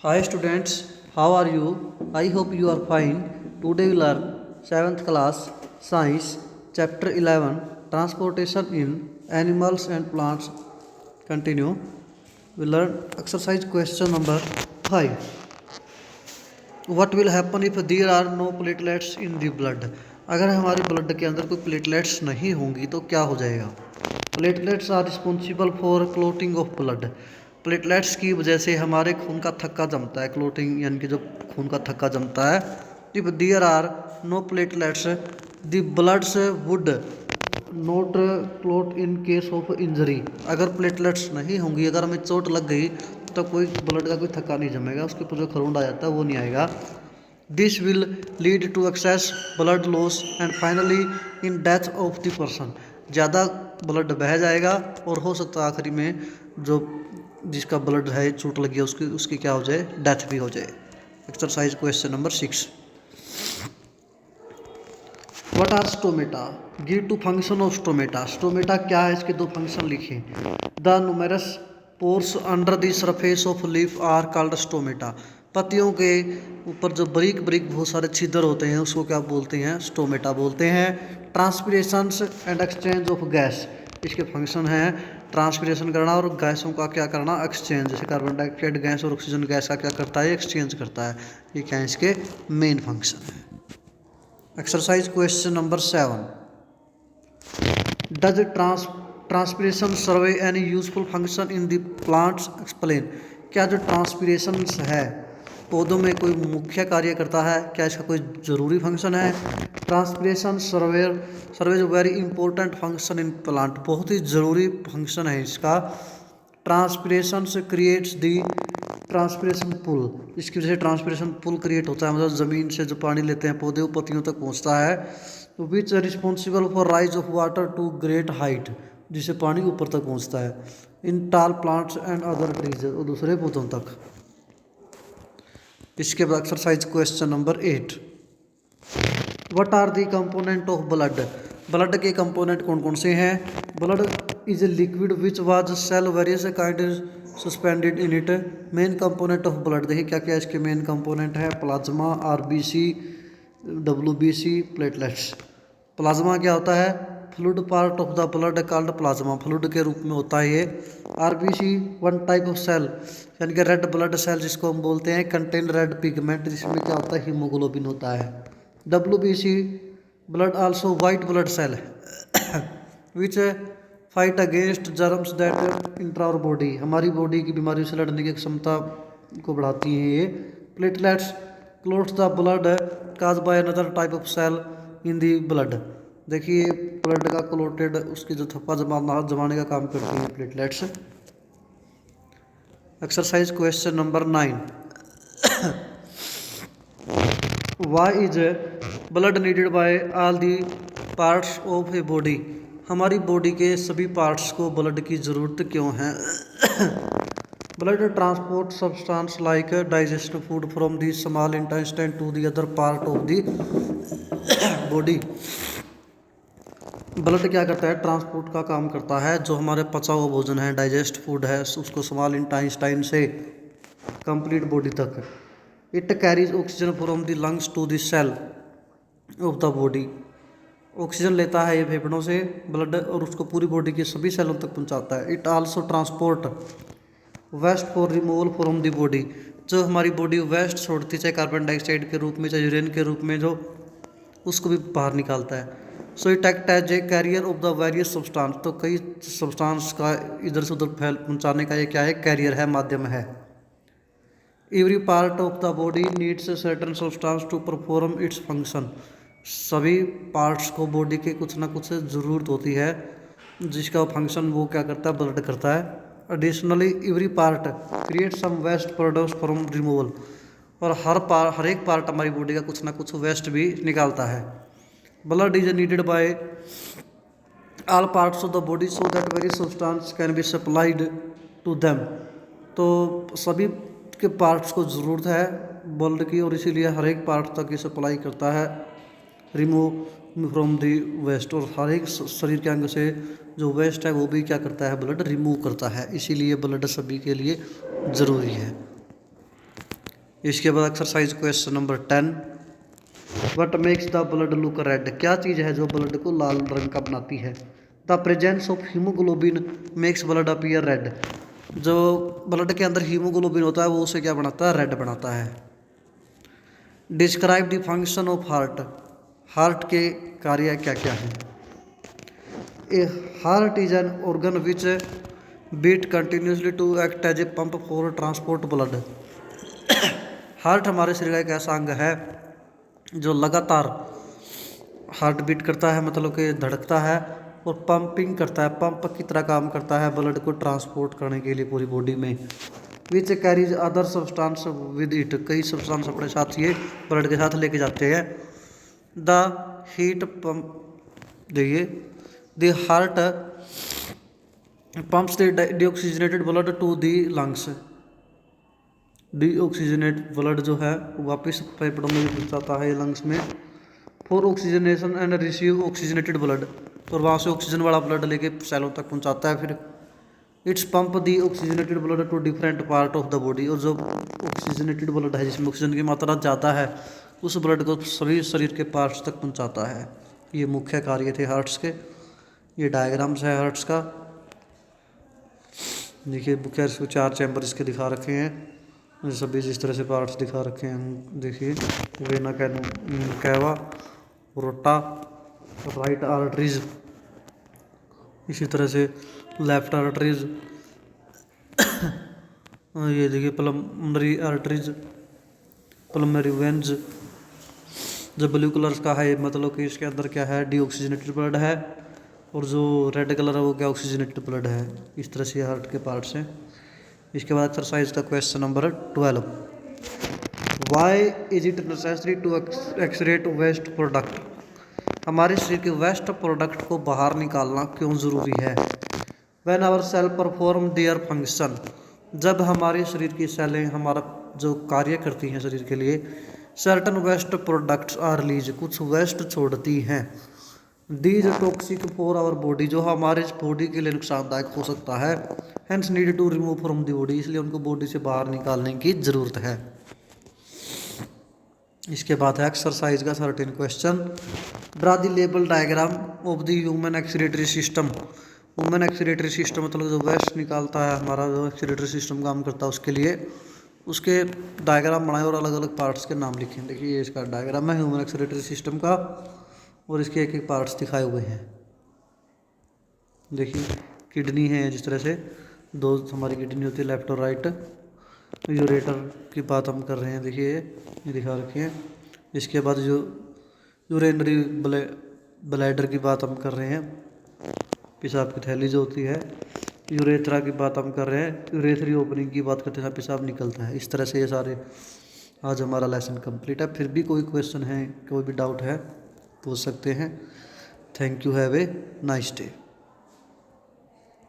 Hi students, how are you? I hope you are fine. Today we learn 7th class Science Chapter 11 Transportation in Animals and Plants. Continue. We learn exercise question number 5. What will happen if there are no platelets in the blood? अगर हमारे blood के अंदर कोई platelets नहीं होंगी तो क्या हो जाएगा? Platelets are responsible for clotting of blood. Platelets की वजह से हमारे खून का थक्का जमता है, क्लोटिंग यानी कि जो खून का थक्का जमता है। If there are no platelets the bloods would not clot in case of injury. अगर प्लेटलेट्स नहीं होंगी, अगर हमें चोट लग गई तो कोई ब्लड का कोई थक्का नहीं जमेगा, उसके ऊपर जो खरोंड आ जाता है वो नहीं आएगा। This will lead to excess blood loss and finally in death of the person. ज़्यादा ब्लड बह जाएगा और हो सकता है आखिरी में जो जिसका ब्लड है चोट लगी है उसकी क्या हो जाए, डेथ भी हो जाए। Exercise question number 6। What are stomata? Give two function of stomata. Stomata क्या है, इसके दो फंक्शन लिखें। The numerous pores under the surface of leaf are called stomata. पत्तियों के ऊपर जो बारीक बारीक बहुत सारे छिद्र होते हैं उसको क्या बोलते हैं? स्टोमेटा बोलते हैं। Transpiration and exchange of gas, इसके फंक्शन हैं ट्रांसपिरेशन करना और गैसों का क्या करना, एक्सचेंज। जैसे कार्बन डाइऑक्साइड गैस और ऑक्सीजन गैस का क्या करता है, एक्सचेंज करता है। ये क्या है, इसके मेन फंक्शन है। Exercise question number 7। Does transpiration survey any useful function in the plants? Explain. क्या जो ट्रांसपिरेशन है पौधों में कोई मुख्य कार्य करता है, क्या इसका कोई ज़रूरी फंक्शन है? ट्रांसपिरेशन सर्वे जो very important function in plant, बहुत ही ज़रूरी फंक्शन है इसका। ट्रांसपिरेशन से क्रिएट्स दी ट्रांसपिरेशन पुल, इसकी वजह से ट्रांसपिरेशन पुल क्रिएट होता है, मतलब ज़मीन से जो पानी लेते हैं पौधे वो पत्तियों तक पहुंचता है। तो which responsible for rise of water to great height, जिससे पानी ऊपर तक पहुंचता है। इन टाल प्लांट्स एंड अदर ट्रीज, और दूसरे पौधों तक। इसके बाद exercise question number 8। What are the component of blood? Blood के कंपोनेंट कौन कौन से हैं? Blood is a liquid which was cell various kind suspended in it. Main component of blood देखिए क्या क्या इसके मेन कंपोनेंट है। Plasma, RBC, WBC, platelets. Plasma क्या होता है? Fluid part of the blood called plasma, fluid के रूप में होता है ये। RBC one type of cell, यानी कि रेड ब्लड सेल जिसको हम बोलते हैं, कंटेन रेड पिगमेंट, जिसमें क्या होता है, हीमोग्लोबिन होता है। WBC blood also white blood cell which fight against germs that enter our body, हमारी बॉडी की बीमारियों से लड़ने की क्षमता को बढ़ाती हैं ये। Platelets clots the blood cause by another type of cell in the blood. देखिए ब्लड का क्लोटेड उसकी जो थप्पा जमाने का काम करती हैं platelets. Exercise question number 9। Why is blood needed by all the parts of a body? हमारी बॉडी के सभी पार्ट्स को ब्लड की ज़रूरत क्यों है? Blood transport substance like digest food from the small intestine to the other part of the body. Blood क्या करता है? ट्रांसपोर्ट का काम करता है। जो हमारे पचा हुआ भोजन है, डाइजेस्ट फूड है, उसको स्मॉल इंटेस्टाइन से कंप्लीट बॉडी तक। It carries oxygen from the lungs to the cell of the body. Oxygen लेता है ये फेफड़ों से ब्लड और उसको पूरी बॉडी के सभी सेलों तक पहुंचाता है। It also transport waste for removal from the body. जो हमारी बॉडी वेस्ट छोड़ती है, चाहे कार्बन डाइऑक्साइड के रूप में चाहे यूरेन के रूप में, जो उसको भी बाहर निकालता है। So it act as a carrier of the various substance. तो कई सब्सटेंस का इधर से उधर फैल पहुँचाने का ये क्या है? कैरियर है, माध्यम है। Every part of the body needs a certain substance to perform its function. सभी पार्ट्स को बॉडी के कुछ ना कुछ ज़रूरत होती है, जिसका फंक्शन वो क्या करता है? ब्लड करता है। Additionally every part create some waste products from removal. और हर एक पार्ट हमारी बॉडी का कुछ ना कुछ वेस्ट भी निकालता है। Blood is needed by all parts of the body so that various substance can be supplied to them. तो सभी के पार्ट्स को ज़रूरत है ब्लड की, और इसीलिए हर एक पार्ट तक ये सप्लाई करता है। रिमूव फ्रॉम दी वेस्ट, और हर एक शरीर के अंग से जो वेस्ट है वो भी क्या करता है? ब्लड रिमूव करता है। इसीलिए ब्लड सभी के लिए ज़रूरी है। इसके बाद exercise question number 10, what makes the blood look red, क्या चीज़ है जो ब्लड को लाल रंग का बनाती है। The presence of haemoglobin makes blood appear red, जो ब्लड के अंदर हीमोग्लोबिन होता है वो उसे क्या बनाता है, रेड बनाता है। Describe the function of heart, heart के कार्य क्या क्या हैं। A heart is an organ which beat continuously to act as a pump for transport blood, heart हमारे शरीर का एक ऐसा अंग है जो लगातार हार्ट बीट करता है, मतलब कि धड़कता है और पंपिंग करता है, पंप की तरह काम करता है ब्लड को ट्रांसपोर्ट करने के लिए पूरी बॉडी में। Which carries other substance with it, कई सब्सटेंस अपने साथ ये ब्लड के साथ लेके जाते हैं। द हीट पंप, देखिए the heart pumps the deoxygenated blood to the lungs, deoxygenate blood जो है वापस फेफड़ों में पहुंचाता है लंग्स में, for oxygenation and receive oxygenated blood, और वहाँ से ऑक्सीजन वाला ब्लड लेके सेलों तक पहुंचाता है। फिर its pump the oxygenated blood to different part of the body, और जो ऑक्सीजनेटेड ब्लड है जिसमें ऑक्सीजन की मात्रा ज़्यादा है उस ब्लड को सभी शरीर के पार्ट्स तक पहुंचाता है। ये मुख्य कार्य थे हार्ट्स के। ये डायग्राम्स है हार्ट्स का, देखिए मुख्य 4 चैम्बर इसके दिखा रखे हैं, सभी जिस तरह से पार्ट्स दिखा रखे हैं। देखिए वेना कैवा, रोटा, राइट आर्टरीज, इसी तरह से लेफ्ट आर्टरीज, ये देखिए पल्मोनरी आर्टरीज, पल्मोनरी वेन्स। जो ब्लू कलर का है मतलब कि इसके अंदर क्या है, डीऑक्सीजनेटेड ब्लड है, और जो रेड कलर है वो क्या, ऑक्सीजनेटेड ब्लड है। इस तरह से हार्ट के पार्ट्स हैं। इसके बाद एक्सरसाइज का question number 12, why is it necessary to excrete waste product, हमारे शरीर के वेस्ट प्रोडक्ट को बाहर निकालना क्यों ज़रूरी है। When our cell perform their function, जब हमारे शरीर की सेलें हमारा जो कार्य करती हैं शरीर के लिए, certain waste products are release, कुछ वेस्ट छोड़ती हैं। These toxic for our body, जो हमारे बॉडी के लिए नुकसानदायक हो सकता है। Hence need to remove from the body, इसलिए उनको बॉडी से बाहर निकालने की ज़रूरत है। इसके बाद है एक्सरसाइज का 13 question, draw the label diagram of the human excretory system, human excretory system मतलब जो वेस्ट निकालता है हमारा, जो एक्सक्रीटरी सिस्टम काम करता है उसके लिए, उसके डायग्राम बनाए और अलग अलग पार्ट्स के नाम लिखें। देखिए ये इसका डायग्राम है ह्यूमन एक्सक्रीटरी सिस्टम का, और इसके एक एक पार्ट्स दिखाए हुए हैं। देखिए किडनी है, जिस तरह से 2 हमारी किडनी होती है, लेफ्ट और राइट। यूरेटर की बात हम कर रहे हैं, देखिए ये दिखा रखे हैं। इसके बाद जो यूरेनरी ब्लैडर की बात हम कर रहे हैं, पेशाब की थैली जो होती है। यूरेथ्रा की बात हम कर रहे हैं, यूरेथ्री ओपनिंग की बात करते हैं, पेशाब निकलता है। इस तरह से ये सारे आज हमारा लेसन कंप्लीट है। फिर भी कोई क्वेश्चन है, कोई भी डाउट है पूछ सकते हैं। Thank you, have a nice day.